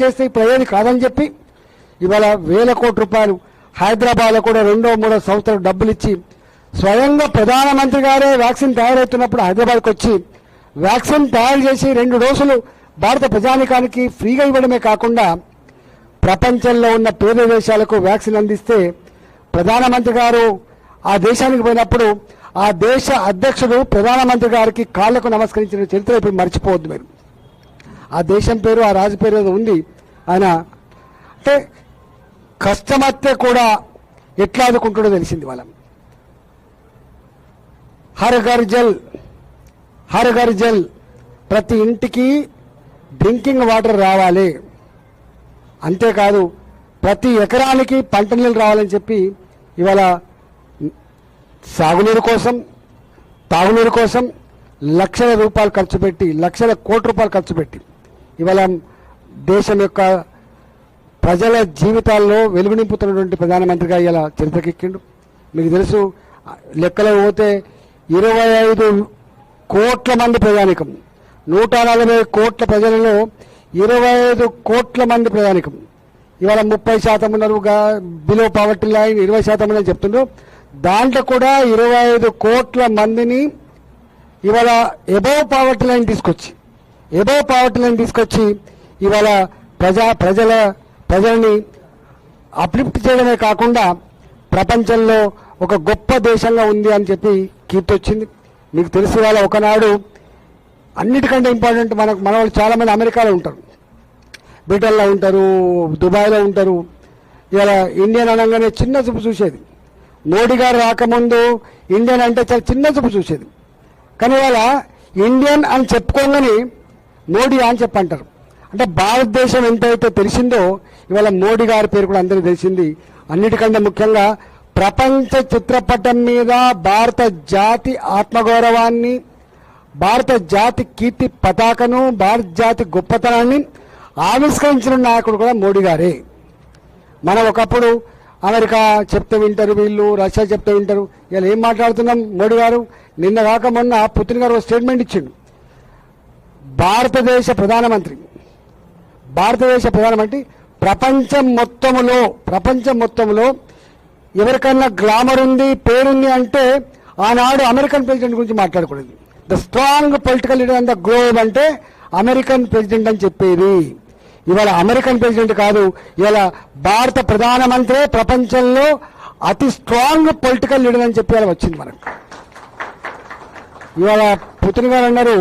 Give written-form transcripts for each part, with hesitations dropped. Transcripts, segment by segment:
చేస్తే ఇప్పుడు అయ్యేది కాదని చెప్పి ఇవాళ వేల కోట్ల రూపాయలు హైదరాబాద్లో కూడా 2-3 సంవత్సరాలు డబ్బులు ఇచ్చి స్వయంగా ప్రధానమంత్రి గారే వ్యాక్సిన్ తయారవుతున్నప్పుడు హైదరాబాద్కి వచ్చి వ్యాక్సిన్ తయారు చేసి 2 డోసులు భారత ప్రజానికానికి ఫ్రీగా ఇవ్వడమే కాకుండా ప్రపంచంలో ఉన్న పేద దేశాలకు వ్యాక్సిన్ అందిస్తే ప్రధానమంత్రి గారు ఆ దేశానికి పోయినప్పుడు ఆ దేశ అధ్యక్షుడు ప్రధానమంత్రి గారికి కాళ్లకు నమస్కరించిన చరిత్ర ఇప్పుడు మర్చిపోవద్దు మీరు. ఆ దేశం పేరు ఆ రాజు పేరు ఏదో ఉంది. ఆయన అంటే కష్టమత్తే కూడా ఎట్లా ఆదుకుంటాడో తెలిసింది వాళ్ళం. హర్ ఘర్ జల్ ప్రతి ఇంటికి డ్రింకింగ్ వాటర్ రావాలి, అంతేకాదు ప్రతి ఎకరానికి పంట నీళ్ళు రావాలని చెప్పి ఇవాళ సాగునీరు కోసం తాగునీరు కోసం లక్షల రూపాయలు ఖర్చు పెట్టి లక్షల కోట్ల రూపాయలు ఖర్చు పెట్టి ఇవాళ దేశం యొక్క ప్రజల జీవితాల్లో వెలుగు నింపుతున్నటువంటి ప్రధానమంత్రిగా ఇలా చరిత్రకెక్కిండు. మీకు తెలుసు లెక్కలో పోతే 25 కోట్ల మంది ప్రజానికం, 140 కోట్ల ప్రజలలో 25 కోట్ల మంది ప్రజానికం ఇవాళ 30% ఉన్నారు, బిలో పావర్టీ లైన్ 20% అని చెప్తున్నారు. దాంట్లో కూడా 25 కోట్ల మందిని ఇవాళ ఎబోవ్ పావర్టీ లైన్ తీసుకొచ్చి ఇవాళ ప్రజల్ని అప్లిఫ్ట్ చేయడమే కాకుండా ప్రపంచంలో ఒక గొప్ప దేశంగా ఉంది అని చెప్పి కీర్తి వచ్చింది. మీకు తెలిసి వాళ్ళ ఒకనాడు అన్నిటికంటే ఇంపార్టెంట్ మన వాళ్ళు చాలామంది అమెరికాలో ఉంటారు, బ్రిటన్లో ఉంటారు, దుబాయ్లో ఉంటారు. ఇలా ఇండియన్ అనగానే చిన్న చూపు చూసేది. మోడీ గారు రాకముందు ఇండియన్ అంటే చాలా చిన్న చూపు చూసేది. కానీ ఇవాళ ఇండియన్ అని చెప్పుకోగానే మోడీ అని చెప్పంటారు. అంటే భారతదేశం ఎంతైతే తెలిసిందో ఇవాళ మోడీ గారి పేరు కూడా అందరికీ తెలిసింది. అన్నిటికంటే ముఖ్యంగా ప్రపంచ చిత్రపటం మీద భారత జాతి ఆత్మగౌరవాన్ని, భారత జాతి కీర్తి పతాకను, భారత జాతి గొప్పతనాన్ని ఆవిష్కరించిన నాయకుడు కూడా మోడీ గారే. మనం ఒకప్పుడు అమెరికా చెప్తే వింటారు వీళ్ళు, రష్యా చెప్తే వింటారు. ఇలా ఏం మాట్లాడుతున్నాం? మోడీ గారు నిన్న కాక మొన్న పుతిన్ గారు ఒక స్టేట్మెంట్ ఇచ్చిండు. భారతదేశ ప్రధానమంత్రి ప్రపంచం మొత్తంలో ఎవరికన్నా గ్లామర్ ఉంది, పేరుంది అంటే ఆనాడు అమెరికన్ ప్రెసిడెంట్ గురించి మాట్లాడకూడదు. The strong political leader on the globe అంటే అమెరికన్ ప్రెసిడెంట్ అని చెప్పేది. ఇవాళ అమెరికన్ ప్రెసిడెంట్ కాదు, ఇవాళ భారత ప్రధానమంత్రి ప్రపంచంలో అతి స్ట్రాంగ్ పొలిటికల్ లీడర్ అని చెప్పి వచ్చింది మనకు. ఇవాళ పుతిన్ గారు అన్నారు,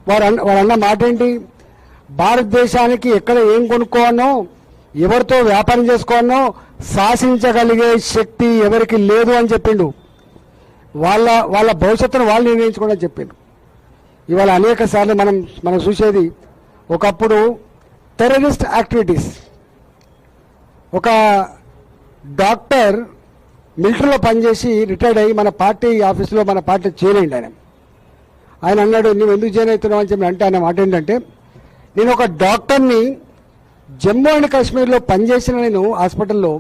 వారు అన్న మాట ఏంటి? భారతదేశానికి ఎక్కడ ఏం కొనుక్కోవాలో, ఎవరితో వ్యాపారం చేసుకోవాలో శాసించగలిగే శక్తి ఎవరికి లేదు అని చెప్పిండు. వాళ్ళ భవిష్యత్తును వాళ్ళు నిర్ణయించుకోవడం చెప్పిండు. ఇవాళ అనేక సార్లు మనం చూసేది, ఒకప్పుడు టెర్రరిస్ట్ యాక్టివిటీస్, ఒక డాక్టర్ మిలిటరీలో పనిచేసి రిటైర్డ్ అయ్యి మన పార్టీ ఆఫీసులో మన పార్టీ చేరేయండి. ఆయన అన్నాడు, నువ్వు ఎందుకు జాయిన్ అవుతున్నావు అని చెప్పి అంటే ఆయన మాట ఏంటంటే, నేను ఒక డాక్టర్ని జమ్మూ అండ్ కాశ్మీర్లో పనిచేసిన నేను హాస్పిటల్లో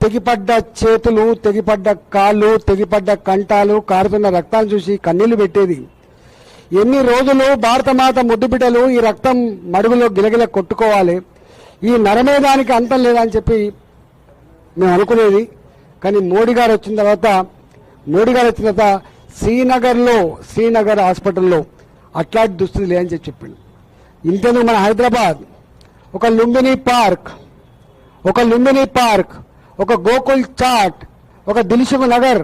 తెగిపడ్డ చేతులు, తెగిపడ్డ కాళ్ళు, తెగిపడ్డ కంఠాలు, కారుతున్న రక్తాన్ని చూసి కన్నీళ్లు పెట్టేది. ఎన్ని రోజులు భారతమాత ముద్దుబిడ్డలు ఈ రక్తం మడుగులో గిలగిల కొట్టుకోవాలి, ఈ నరమేదానికి అంతం లేదా అని చెప్పి మేము అనుకునేది. కానీ మోడీ గారు వచ్చిన తర్వాత శ్రీనగర్ హాస్పిటల్లో అట్లాంటి దుస్థితి లేదని చెప్పిండు. ఇంతేందుకు మన హైదరాబాద్ ఒక లుంబిని పార్క్, ఒక గోకుల్ చాట్, ఒక దిల్సుఖ్ నగర్,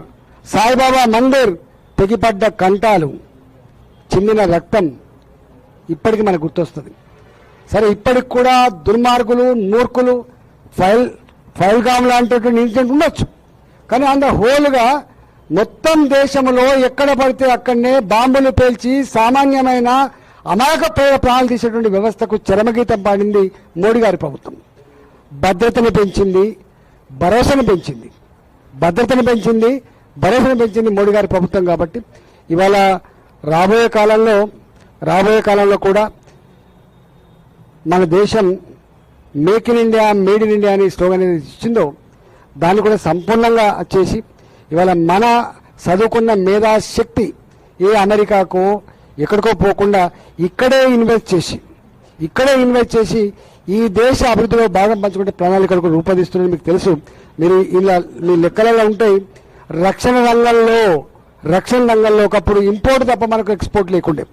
సాయిబాబా మందిర్, తెగిపడ్డ కంఠాలు, చిందిన రక్తం ఇప్పటికి మనకు గుర్తొస్తుంది. సరే, ఇప్పటికి కూడా దుర్మార్గులు, మూర్ఖులు, ఫైల్గామ్ లాంటి ఇన్సిడెంట్ ఉండొచ్చు. కానీ ఆన్ ద హోల్గా మొత్తం దేశంలో ఎక్కడ పడితే అక్కడనే బాంబులు పేల్చి సామాన్యమైన అమాయక ప్రాణాలు తీసేటువంటి వ్యవస్థకు చరమగీతం పాడింది మోడీ గారి ప్రభుత్వం. భద్రతను పెంచింది, భరోసాను పెంచింది మోడీ గారి ప్రభుత్వం. కాబట్టి ఇవాళ రాబోయే కాలంలో కూడా మన దేశం make in India, made in India అని స్లోగన్ అనేది ఇచ్చిందో దాన్ని కూడా సంపూర్ణంగా చేసి ఇవాళ మన చదువుకున్న మేధాశక్తి ఏ అమెరికాకో ఎక్కడికో పోకుండా ఇక్కడే ఇన్వెస్ట్ చేసి ఇక్కడే ఇన్వెస్ట్ చేసి ఈ దేశ అభివృద్ధిలో భాగం పంచుకుంటే ప్రణాళికలకు రూపొందిస్తున్నది మీకు తెలుసు. మీరు ఇలా మీ లెక్కలలో ఉంటాయి. రక్షణ రంగంలో ఒకప్పుడు ఇంపోర్ట్ తప్ప మనకు ఎక్స్పోర్ట్ లేకుండే,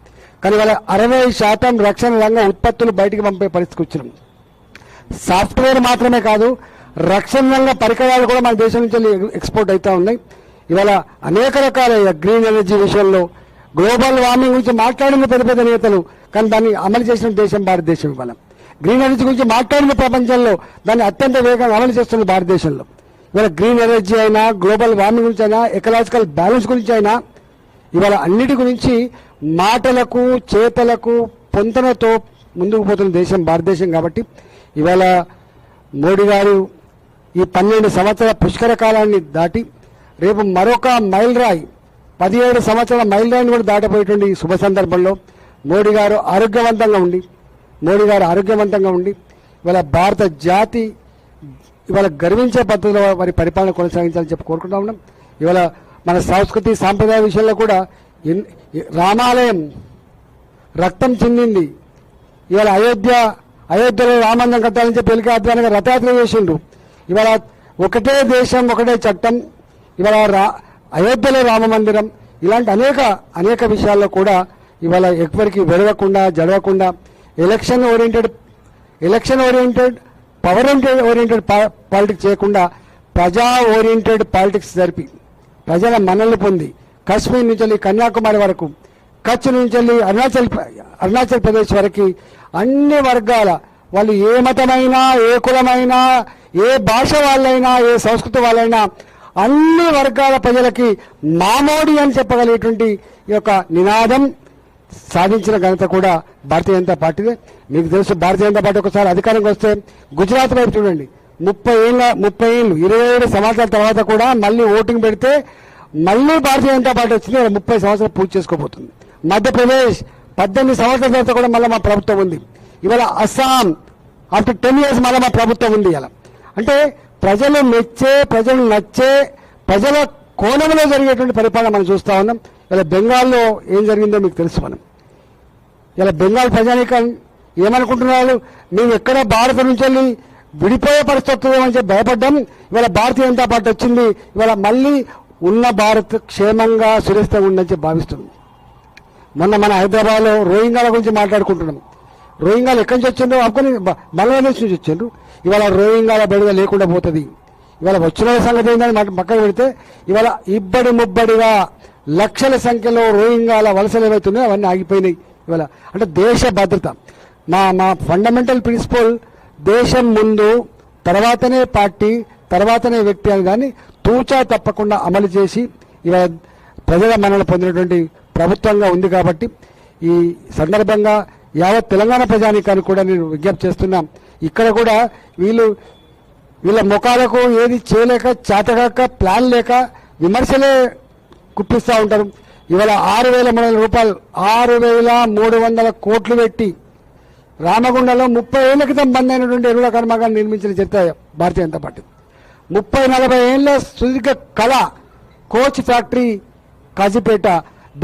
కానీ వాళ్ళ 60% రక్షణ రంగ ఉత్పత్తులు బయటికి పంపే పరిస్థితికి వచ్చినాం. సాఫ్ట్వేర్ మాత్రమే కాదు, రక్షణ రంగ పరికరాలు కూడా మన దేశం నుంచి ఎక్స్పోర్ట్ అవుతా ఉన్నాయి. ఇవాళ అనేక రకాల గ్రీన్ ఎనర్జీ విషయంలో గ్లోబల్ వార్మింగ్ గురించి మాట్లాడిన పెద్ద పెద్ద నేతలు, కానీ దాన్ని అమలు చేసిన దేశం భారతదేశం. ఇవాళ గ్రీన్ ఎనర్జీ గురించి మాట్లాడిన ప్రపంచంలో దాన్ని అత్యంత వేగంగా అమలు చేస్తున్న భారతదేశంలో. ఇవాళ గ్రీన్ ఎనర్జీ అయినా, గ్లోబల్ వార్మింగ్ గురించి అయినా, ఎకలాజికల్ బ్యాలెన్స్ గురించి అయినా, ఇవాళ అన్నిటి గురించి మాటలకు చేతలకు పొంతనతో ముందుకు పోతున్న దేశం భారతదేశం. కాబట్టి ఇవాళ మోడీ గారు ఈ 12 సంవత్సరాల పుష్కర కాలాన్ని దాటి రేపు మరొక మైల్ రాయి 17 సంవత్సరాల మైల్ రాయిని కూడా దాటపోయేటువంటి ఈ శుభ సందర్భంలో మోడీ గారు ఆరోగ్యవంతంగా ఉండి ఇవాళ భారత జాతి ఇవాళ గర్వించే పద్ధతిలో వారి పరిపాలన కొనసాగించాలని చెప్పి కోరుకుంటా ఉన్నాం. ఇవాళ మన సంస్కృతి సాంప్రదాయ విషయంలో కూడా రామాలయం రక్తం చెందింది. ఇవాళ అయోధ్యలో రామందం కట్టాలని చెప్పి పెళ్లికి రథయాత్ర చేసిండు. ఇవాళ ఒకటే దేశం ఒకటే చట్టం, ఇవాళ అయోధ్యలో రామ మందిరం, ఇలాంటి అనేక విషయాల్లో కూడా ఇవాళ ఎవరికి వెడవకుండా జడవకుండా election oriented power oriented politics చేయకుండా ప్రజా ఓరియంటెడ్ పాలిటిక్స్ జరిపి ప్రజల మన్నలు పొంది కాశ్మీర్ నుంచి వెళ్ళి కన్యాకుమారి వరకు, కచ్ నుంచి వెళ్ళి అరుణాచల్ ప్రదేశ్ వరకు అన్ని వర్గాల వాళ్ళు ఏ మతమైనా, ఏ కులమైనా, ఏ భాష వాళ్ళైనా, ఏ సంస్కృతి వాళ్ళైనా అన్ని వర్గాల ప్రజలకి మామోడి అని చెప్పగలిగేటువంటి ఈ యొక్క నినాదం సాధించిన ఘనత కూడా భారతీయ జనతా పార్టీదే. మీకు తెలుసు, భారతీయ జనతా పార్టీ ఒకసారి అధికారంకి వస్తే గుజరాత్ వైపు చూడండి, 30 ఏళ్ళు 27 సంవత్సరాల తర్వాత కూడా మళ్ళీ ఓటింగ్ పెడితే మళ్ళీ భారతీయ జనతా పార్టీ వచ్చింది. 30 సంవత్సరాలు పూర్తి చేసుకోబోతుంది. మధ్యప్రదేశ్ 18 సంవత్సరాల తర్వాత కూడా మళ్ళీ మా ప్రభుత్వం ఉంది. ఇవాళ అస్సాం ఆఫ్టర్ 10 years మళ్ళీ మా ప్రభుత్వం ఉంది. ఇలా అంటే ప్రజలు మెచ్చే, ప్రజలు నచ్చే, ప్రజల కోణంలో జరిగేటువంటి పరిపాలన మనం చూస్తా ఉన్నాం. ఇలా బెంగాల్లో ఏం జరిగిందో మీకు తెలుసు. ఇలా బెంగాల్ ప్రజానీకం ఏమనుకుంటున్నారు, మేము ఎక్కడ భారత నుంచి వెళ్ళి విడిపోయే పరిస్థితి వస్తుందేమని చెప్పి భయపడ్డాం. ఇవాళ భారతీయ జనతా పార్టీ వచ్చింది. ఇవాళ మళ్ళీ ఉన్న భారత్ క్షేమంగా సురక్షితంగా ఉందని చెప్పి భావిస్తుంది. మొన్న మన హైదరాబాద్లో రోహింగ్యాల గురించి మాట్లాడుకుంటున్నాం. రోహింగ్యాలు ఎక్కడి నుంచి వచ్చిండ్రు అనుకుని బంగ్లాదేశ్ నుంచి వచ్చిండ్రు. ఇవాళ రోహింగ్యాల బెడద లేకుండా పోతుంది. ఇవాళ వచ్చిన సంగతి ఏంటని పక్కన పెడితే ఇవాళ ఇబ్బడి ముబ్బడిగా లక్షల సంఖ్యలో రోహింగ్యాల వలసలు ఏవైతున్నాయో అవన్నీ ఆగిపోయినాయి. ఇవాళ అంటే దేశ భద్రత మా ఫండమెంటల్ ప్రిన్సిపల్ దేశం ముందు, తర్వాతనే పార్టీ, తర్వాతనే వ్యక్తి అని కానీ తూచా తప్పకుండా అమలు చేసి ఇవాళ ప్రజల మన్నన పొందినటువంటి ప్రభుత్వంగా ఉంది. కాబట్టి ఈ సందర్భంగా యావత్ తెలంగాణ ప్రజానీకానికి కూడా నేను విజ్ఞప్తి చేస్తున్నాం. ఇక్కడ కూడా వీళ్ళ ముఖాలకు ఏది చేయలేక, చేతగాక, ప్లాన్ లేక విమర్శలే కుప్పిస్తూ ఉంటారు. ఇవాళ 6,300 రూపాయలు 6,300 కోట్లు పెట్టి రామగుండంలో 30 ఏళ్ల క్రితం బంద్ అయినటువంటి ఎరువుల కర్మాగారం నిర్మించిన చరిత్ర భారతీయ జనతా పార్టీ. 30-40 ఏళ్ల సుదీర్ఘ కళ కోచ్ ఫ్యాక్టరీ కాజీపేట,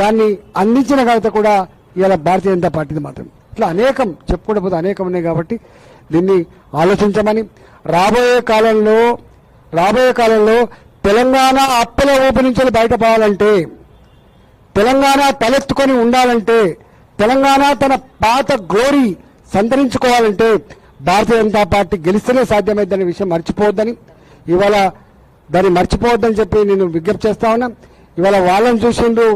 దాన్ని అందించిన ఘనత కూడా ఇవాళ భారతీయ జనతా పార్టీది మాత్రం. ఇట్లా అనేకం చెప్పుకోకపోతే అనేకం ఉన్నాయి. కాబట్టి దీన్ని ఆలోచించమని, రాబోయే కాలంలో తెలంగాణ అప్పుల ఊపి నుంచి బయటపడాలంటే, తెలంగాణ తలెత్తుకొని ఉండాలంటే, తెలంగాణ తన పాత గ్లోరీ సంతరించుకోవాలంటే భారతీయ జనతా పార్టీ గెలిస్తేనే సాధ్యమైందనే విషయం మర్చిపోవద్దని, ఇవాళ దాన్ని మర్చిపోవద్దని చెప్పి నేను విజ్ఞప్తి చేస్తా ఉన్నా. ఇవాళ వాళ్ళని చూసిండ్రు,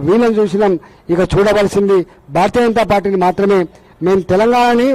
వీళ్ళని చూసినాం. ఇక చూడవలసింది భారతీయ జనతా పార్టీని మాత్రమే. మేము తెలంగాణని